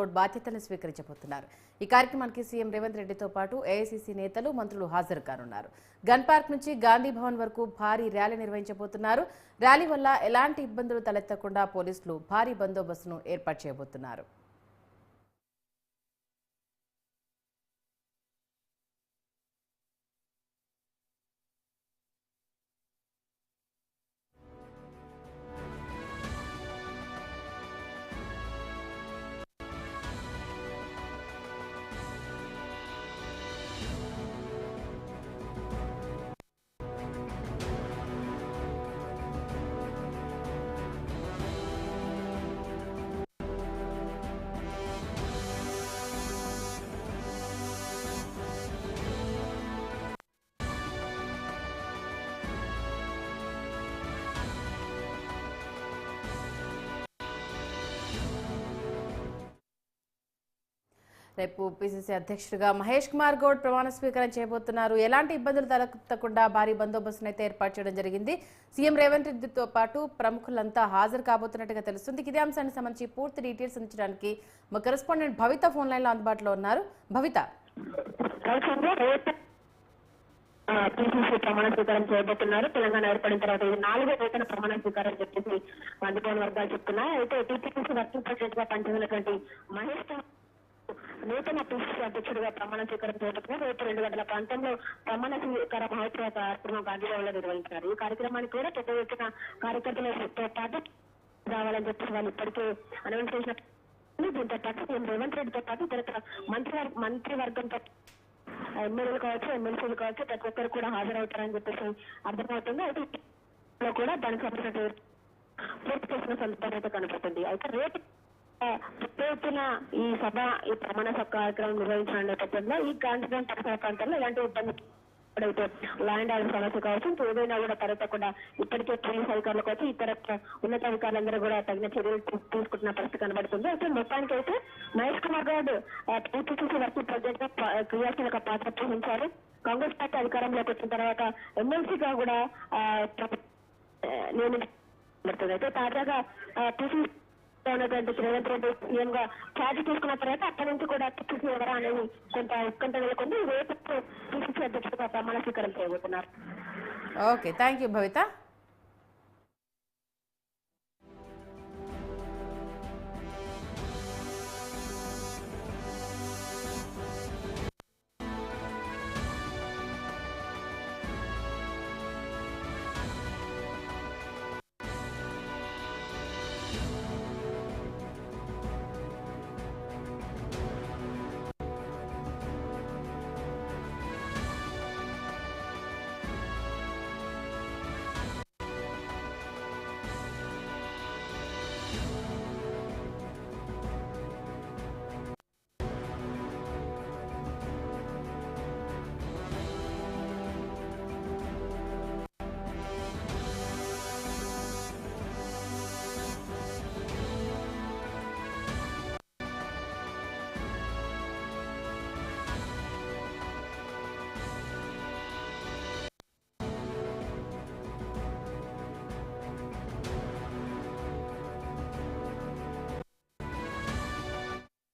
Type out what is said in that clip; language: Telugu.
గౌడ్ బాధ్యతలను స్వీకరించబోతున్నారు. ఈ కార్యక్రమానికి సీఎం రేవంత్ రెడ్డితో పాటు ఏఐసీసీ నేతలు, మంత్రులు హాజరు కానున్నారు. గన్ పార్క్ నుంచి గాంధీ భవన్ వరకు భారీ ర్యాలీ నిర్వహించబోతున్నారు. ర్యాలీ వల్ల ఎలాంటి ఇబ్బందులు తలెత్తకుండా పోలీసులు భారీ బందోబస్తును ఏర్పాటు చేయబోతున్నారు. రేపు పీసీసీ అధ్యక్షుడిగా మహేష్ కుమార్ గౌడ్ ప్రమాణ స్వీకారం చేయబోతున్నారు. ఎలాంటి ఇబ్బందులు తలెత్తకుండా భారీ బందోబస్తును అయితే ఏర్పాటు చేయడం జరిగింది. సీఎం రేవంత్ రెడ్డితో పాటు ప్రముఖులంతా హాజరు కాబోతున్నట్టుగా తెలుస్తుంది. ఇదే అంశానికి సంబంధించి పూర్తి డీటెయిల్స్ అందించడానికి మా కరెస్పాండెంట్ భవిత ఫోన్ లైన్ లో అందుబాటులో ఉన్నారు. భవిత, పీసీసీ ప్రమాణ స్వీకారం చేయబోతున్నారు. తెలంగాణ ఏర్పడిన తర్వాత ఇది 4వ వేతన ప్రమాణ స్వీకారం చెప్పేసి మంత్రిభవన్ వర్గాలు చెప్తున్నాయి. అయితే టీపీసీ వర్కింగ్ ప్రెసిడెంట్ గా పనిచేసినటువంటి మహేష్ నూతన పీసీసీ అధ్యక్షుడిగా ప్రమాణ స్వీకారం చేయబోతున్నారు. రేపు 2 గంటల ప్రాంతంలో ప్రమాణ స్వీకార మహోత్సవ కార్యక్రమం గాంధీభవన్లో నిర్వహించారు. ఈ కార్యక్రమానికి కూడా పెద్ద ఎత్తున కార్యకర్తలతో పాటు రావాలని చెప్పి వాళ్ళు ఇప్పటికే అనౌన్స్ చేసిన. దీంతో పాటు సీఎం రేవంత్ రెడ్డితో పాటు ఇతర మంత్రివర్గంతో ఎమ్మెల్యేలు కావచ్చు, ఎమ్మెల్సీలు కావచ్చు, ప్రతి ఒక్కరు కూడా హాజరవుతారని చెప్పేసి అర్థమవుతుంది. అయితే కూడా దానికి సంబంధించిన పూర్తి చేసిన సందర్భం అయితే కనపడుతుంది. అయితే రేపు పెద్ద ఎత్తున ఈ సభ, ఈ ప్రమాణ సభ కార్యక్రమం నిర్వహించిన నేపథ్యంలో ఈ గాంధీభవన్ పరిసర ప్రాంతాల్లో ఎలాంటి ఇబ్బంది అయితే ల్యాండ్ ఆర్డర్ సమస్య కావచ్చు, ఏదైనా కూడా తరగకుండా ఇప్పటికే పోలీస్ అధికారులు కావచ్చు, ఇతర ఉన్నతాధికారులందరూ కూడా తగిన చర్యలు తీసుకుంటున్న పరిస్థితి కనబడుతుంది. అయితే మొత్తానికి అయితే Mahesh Kumar Goud TPCC working president గా క్రియాశీలక పాత్ర పోషించారు. కాంగ్రెస్ పార్టీ అధికారంలోకి వచ్చిన తర్వాత ఎమ్మెల్సీగా కూడా నియమించబడుతుంది. అయితే తాజాగా పీసీసీ ఉన్నటువంటి రేవంత్ రెడ్డి సీఎం గా ఛార్జ్ తీసుకున్న తర్వాత అక్కడి నుంచి కూడా టీపీసీ ఎవరా అనేది కొంత ఉత్కంఠ నెలకొంది. రేపు పీసీసీ అధ్యక్షుడిగా ప్రమాణ స్వీకారం చేయబోతున్నారు. Okay, thank you Bhavitha.